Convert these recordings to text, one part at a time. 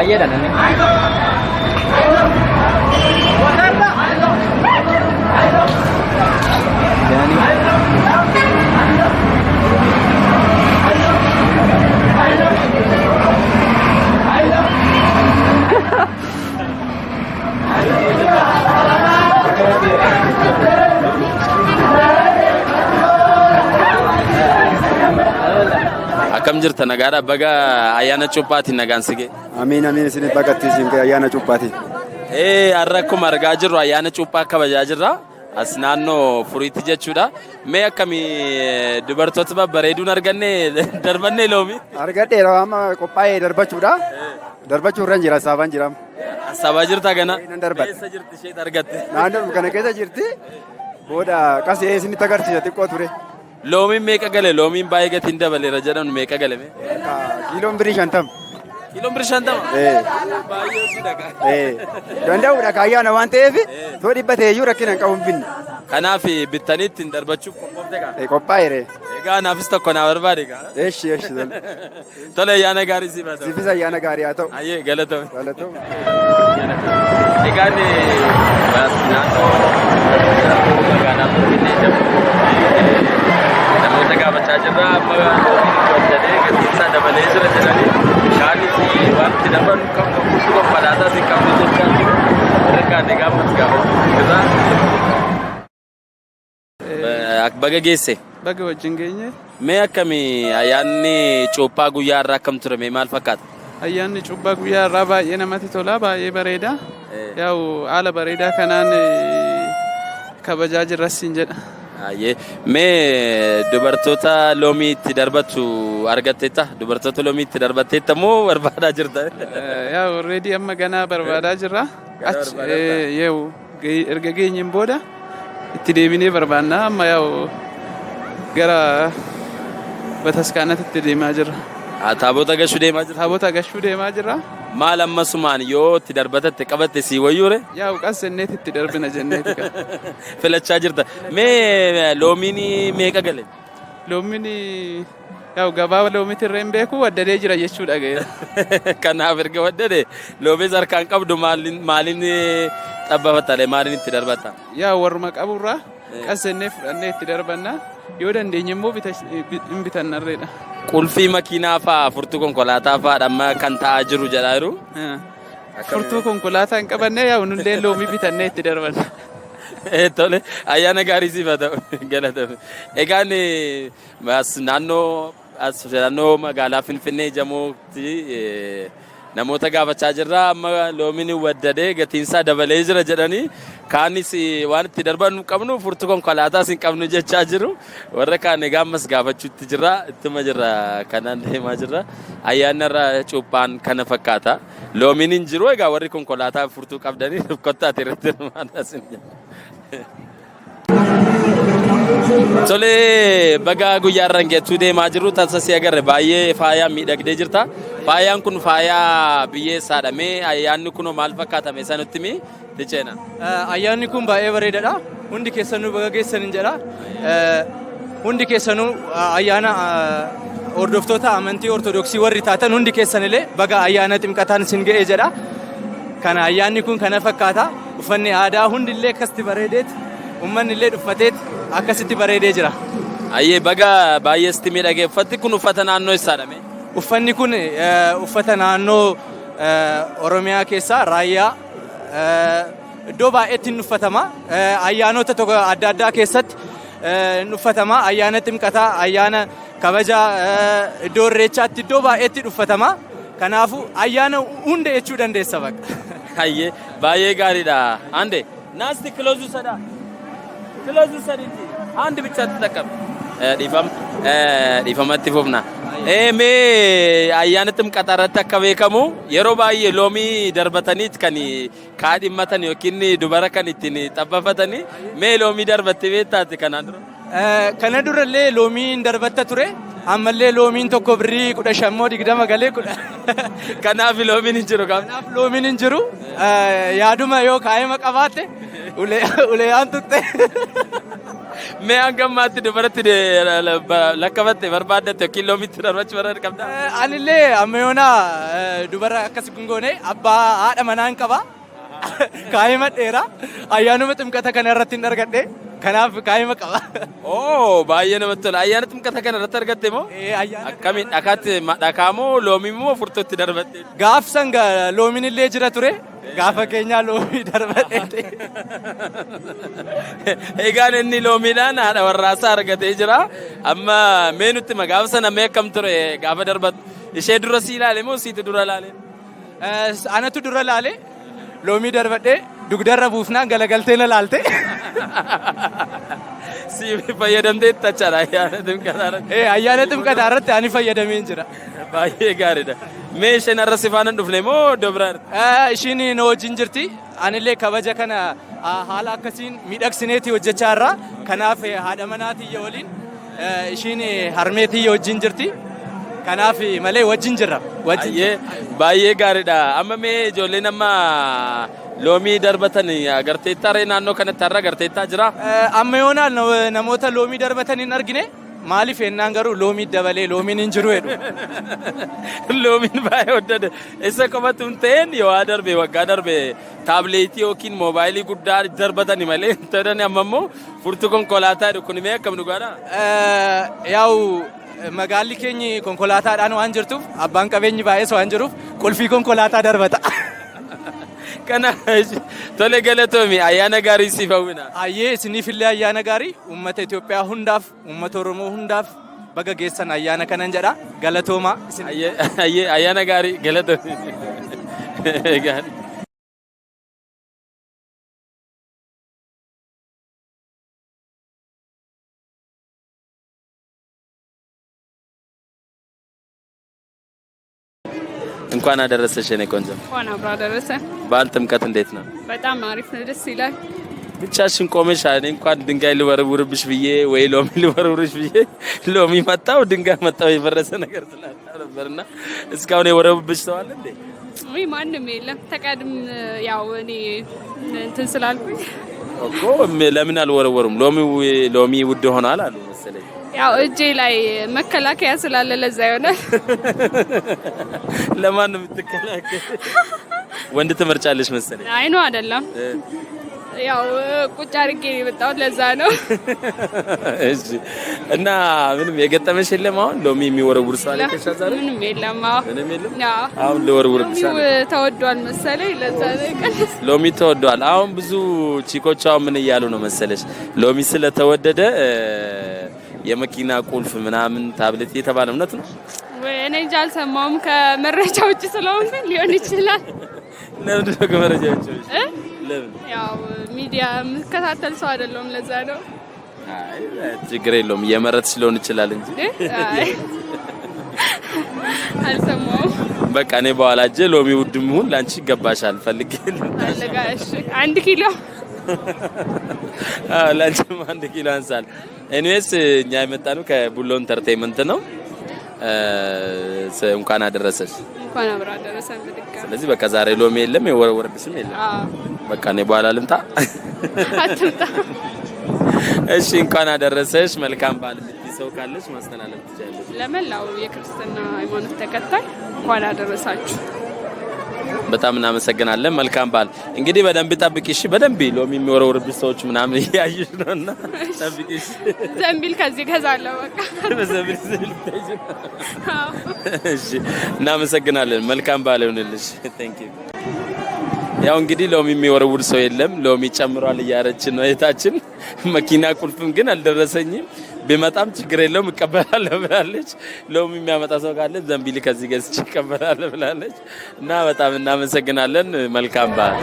baay'eedha namni. Akkam jirta nagaadha baga ayyaana cuuphaati nagaan sige. Amiin amiin isin bagatti isin ayyaana cuuphaati. Har'a akkuma argaa jirru ayyaana cuuphaa kabajaa jirra. As naannoo Furiitti jechuudha. Mee akkamii dubartoota babbareeduun arganne darbannee loomii? Argadheera amma qophaa'ee darbachuudha. Darbachuu irra jira saabaan jira. Saabaa jirta gana? Keessa jirti ishee argatte? Naannoo kana keessa jirti. Booda qasee isinitti agarsiisa xiqqoo ture. Loomiin meeqa gale? Loomiin baay'ee gatiin dabaleera jedhamu meeqa gale? Kiiloon birii 50. Kiiloon birii 50? Baay'ee hojii dhagaa. Danda'uudha ayyaana waan ta'eef soo dhibbatee iyyuu rakkina hin qabu hin binne. Kanaaf bittanii ittiin darbachuuf qophoofte gaa? Qophaa'eere. Egaa naafis tokko naa barbaade gaa? Eeshi eeshi tole ayyaana gaarii siif haa ta'u. Siifis ayyaana gaarii haa ta'u. Ayyee galatoomne. Galatoomne. Egaan naannoo magaalaa Finfinnee namoota gaafachaa jirra amma wajjadee gatiinsaa dabalee jira jedhanii kaanis wanti dabalu qabnu kutu konkolaataa si qabnu jechaa jiru warra kaan egaa ammas gaafachuu jirra. Baga geesse? Baga wajjin geenye. Mee akkamii ayyaanni cuuphaa guyyaa irraa akkam ture mee maal fakkaata? Ayyaanni cuuphaa guyyaa irraa baay'ee namatti tola baay'ee bareeda. Yaa'u haala bareedaa kanaan kabajaa jirra siin jedha. Mee dubartoota loomii itti darbatu argatteetta? Dubartoota loomii itti darbatteetta moo barbaadaa jirta? Yaa'u already amma ganaa barbaadaa jirra. Yaa'u erga geenyeen booda itti deebinee barbaanna amma yaa'u gara bataskaanatti itti deemaa jirra. Taabota gashuu deemaa jirra? Taabota gashuu deemaa jirra. Maal ammasumaan yoo itti darbatatte qabatte sii wayyuure? Yaa'u qassenneet itti darbina jenneeti qaba. Filachaa jirta. Mee loomiin meeqa gale? Loomiin yaa'u gabaa loomiitti irra hin beeku waddadee jira jechuudha ga'eera. Kanaaf erga waddade loomis harkaan qabdu maaliin xabbafattale maaliin itti darbatta? Yaa'u warruma qaburraa qassennee fudhannee itti darbanna yoo dandeenye immoo hin bitannarreedha. Qulfii makiinaa fa'aa furtuu konkolaataa fa'aa amma kan ta'aa jiru jedhaa jiru. Furtuu konkolaataa hin qabanne yaa'u nullee loomii bitannee itti darbanna. Tole ayyaana gaarii siif haa ta'u galatoomi. Egaan naannoo magaalaa Finfinnee Jamootti namoota gaafachaa jirra amma loomiin waddadee gatiinsaa dabalee jira jedhanii kaanis waan itti darban qabnu furtuu konkolaataas hin qabnu jechaa jiru warra kaan egaa ammas gaafachuutti jirra ittuma jirra kanaan deemaa jirra ayyaanarra cuuphaan kana fakkaata loomiin hin jiru egaa warri konkolaataa furtuu qabdanii kottaa irratti hirmaatas hin jiru. Tole baga guyyaa irraan geettuu deemaa jirru taasisii agarre baay'ee faayaa miidhagdee jirta. Faayaan kun faayaa biyyeessaadha. Mee ayyaanni kun maal fakkaatame sanutti mi diceena? Ayyaanni kun baay'ee bareedaadha. Hundi keessanuu baga geessan jedha. Hundi keessanuu ayyaana hordoftoota amantii ortodoksii warri taatan hundi keessanillee baga ayyaana ximqataan isin ga'ee jedha. Kana ayyaanni kun kana fakkaata. Uffanni aadaa hundillee akkasitti bareedeeti. Uummanni illee uffateeti akkasitti bareedee jira. Ayyee baga baay'eesti miidhagee uffatti kun uffata naannoo isaadha mee? Uffanni kun uffata naannoo Oromiyaa keessaa raayyaa iddoo baay'eetti hin uffatama. Ayyaanota tokko adda addaa keessatti hin uffatama. Ayyaana ximqataa, ayyaana kabajaa iddoo irreechaatti iddoo baay'eetti uffatama. Kanaafuu ayyaana hunda jechuu dandeessa baqa. Ayyee baay'ee gaariidha. Hande naasti kiloozu sadhaa. Kiloozu sadiitti handi bichaatti dhaqqabe. Dhiifamatti fufna. Mee ayyaana ximqataa irratti akka beekamu yeroo baay'ee loomii darbataniit kan kaadhimmatan yookiin dubara kan ittiin xabbafatanii mee loomii darbatte beektaati kanaan dura? Kana durallee loomiin darbatta ture. Ammallee loomiin tokko birrii 15 galee 10. Kanaaf loomiin hin jiru qaba. Kanaaf loomiin hin jiru. Yaaduma yoo kaa'ima qabaatte uleeyaan tutte. Mee hanga ammaatti dubaratti lakkafatte barbaaddatte kiiloomeetira darbachuu barbaadde qabda? Anillee amma yoona dubara akkas gungoone abbaa haadha manaan qaba. Kaayima dheeraa ayyaanuma ximqata kana irratti hin argadhe. Kanaaf kaayima qaba. Oo baay'ee namatti tola. Ayyaana ximqata kana irratti argatte moo? Akkamiin dhakaatti dhakaa moo loomii moo furtuutti darbatte? Gaafsan loomiin illee jira ture. Gaafa keenyaa loomii darbadhe. Egaan inni loomiidhaan haadha warraasaa argatee jira. Amma mee nutti hima gaafa sana mee akkam ture gaafa darbatu? Ishee dura si ilaale moo siiti dura ilaale? Anatu dura ilaale. Loomii darbadhe dugdarra buufnaan galagaltee na laalte. Si fayyadamtee tachaadha ayyaana ximqataa irratti. Ayyaana ximqataa irratti ani fayyadamee jira. Baay'ee gaariidha. Mee isheen har'a si faana dhufne moo iddoo biraadha? Ishiin na wajjin jirti. Anillee kabaja kana haala akkasiin miidhagsineeti hojjechaa irra. Kanaaf haadha manaatiyya waliin ishiin harmeetiyya wajjin jirti. Kanaaf malee wajjin jirra. Baay'ee gaariidha. Amma mee ijoolleen amma loomii darbatan agarteettaa ree naannoo kanatti har'a agarteettaa jira? Amma yoonaan namoota loomii darbatan hin argine. Maaliif ennaan garuu loomii dabalee loomiin hin jiru jedhu. Loomiin baay'ee waddada. Isa qofatu hin ta'in yoo darbe waggaa darbe taabileetii yookiin moobaayilii guddaa darbatani malee ta'ani amma immoo furtuu konkolaataa jedhu kun mee akkam dhugaadha? Yaa'u magaalli keenyi konkolaataadhaan waan jirtuuf abbaan qabeenyi baay'ees waan jiruuf qulfii konkolaataa darbata. Kana tole galatoomi ayyaana gaarii siif hawwina. Ayyee isiniif illee ayyaana gaarii uummata Itoophiyaa hundaaf uummata Oromoo hundaaf baga geessan ayyaana kanan jedha galatooma. Ayyee ayyaana gaarii galatoomi. እንኳን አደረሰሽ የኔ ቆንጆ። እንኳን አብሮ አደረሰ። በዓል ጥምቀት እንዴት ነው? በጣም አሪፍ ነው፣ ደስ ይላል። ብቻሽን ቆመሽ እኔ እንኳን ድንጋይ ልወረውርብሽ ብዬ ወይ ሎሚ ልወረውርሽ ብዬ ሎሚ መጣው ድንጋይ መጣው የፈረሰ ነገር ስላለ ነበርና እስካሁን የወረውብሽ ሰው አለ እንዴ? ወይ ማንም የለም። ተቀድም ያው እኔ እንትን ስላልኩኝ እኮ ለምን አልወረወሩም? ሎሚ ውድ ሆኗል አሉ መሰለኝ። ያው እጄ ላይ መከላከያ ስላለ ለዛ ይሆናል። ለማን ነው የምትከላከይ? ወንድ ትመርጫለሽ መሰለኝ። አይ ነው አይደለም። ያው ቁጭ አድርጌ የመጣሁት ለዛ ነው። እሺ። እና ምንም የገጠመሽ የለም? አሁን ሎሚ የሚወረውር ሰው አለ ከሻዛሬ? ምንም የለም። አዎ ምንም የለም። አዎ አሁን ልወረውርብሽ አለ። ተወዷል መሰለኝ ለዛ ነው ቀንስ። ሎሚ ተወዷል። አሁን ብዙ ቺኮች አሁን ምን እያሉ ነው መሰለሽ? ሎሚ ስለተወደደ የመኪና ቁልፍ ምናምን ታብሌት እየተባለ እውነት ነው ወይ? እኔ እንጃ አልሰማሁም። ከመረጃ ውጭ ስለሆንኩ ሊሆን ይችላል። ለምን ነው ከመረጃ ውጭ? ለምን? ያው ሚዲያ የምከታተል ሰው አይደለሁም ለዛ ነው። አይ ችግር የለውም እየመረጥሽ ሊሆን ይችላል እንጂ። አይ አልሰማሁም። በቃ እኔ በኋላ እጄ ሎሚ ውድም ይሁን ላንቺ ይገባሻል ፈልጌ አለጋሽ 1 ኪሎ ላንቺም 1 ኪሎ አንሳል። ኤኒዌይስ እኛ የመጣነው ከቡሎ ኢንተርቴይንመንት ነው። እንኳን አደረሰሽ። እንኳን አብራ አደረሰን በድጋሚ። ስለዚህ በቃ ዛሬ ሎሚ የለም የወረወረብሽም የለም። በቃ እኔ በኋላ ልምጣ። አትምጣ። እሺ እንኳን አደረሰሽ። መልካም በዓል የምትይ ሰው ካለሽ ማስተላለፍ ትችላለሽ። ለመላው የክርስትና ሃይማኖት ተከታይ እንኳን አደረሳችሁ። በጣም እናመሰግናለን። መልካም በዓል። እንግዲህ በደንብ ጠብቂ እሺ። በደንብ ሎሚ የሚወረውርብሽ ሰዎች ምናምን እያዩሽ ነውና ጠብቂ እሺ። ዘንቢል ከዚህ ገዛለሁ በቃ። በዘንቢል እሺ። እናመሰግናለን። መልካም በዓል ይሁንልሽ። ቴንክ ዩ። ያው እንግዲህ ሎሚ የሚወረውር ሰው የለም። ሎሚ ጨምሯል እያረችን ነው እህታችን። መኪና ቁልፍም ግን አልደረሰኝም። ቢመጣም ችግር የለውም እቀበላለሁ ብላለች። ሎሚ የሚያመጣ ሰው ካለ ዘንቢል ከዚህ ገዝቼ እቀበላለሁ ብላለች። እና በጣም እናመሰግናለን። መልካም በዓል።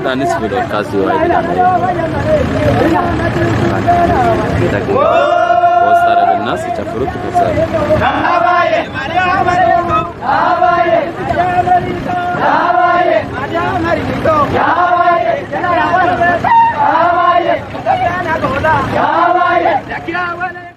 Anis broadcast turutti kuusaa. Ya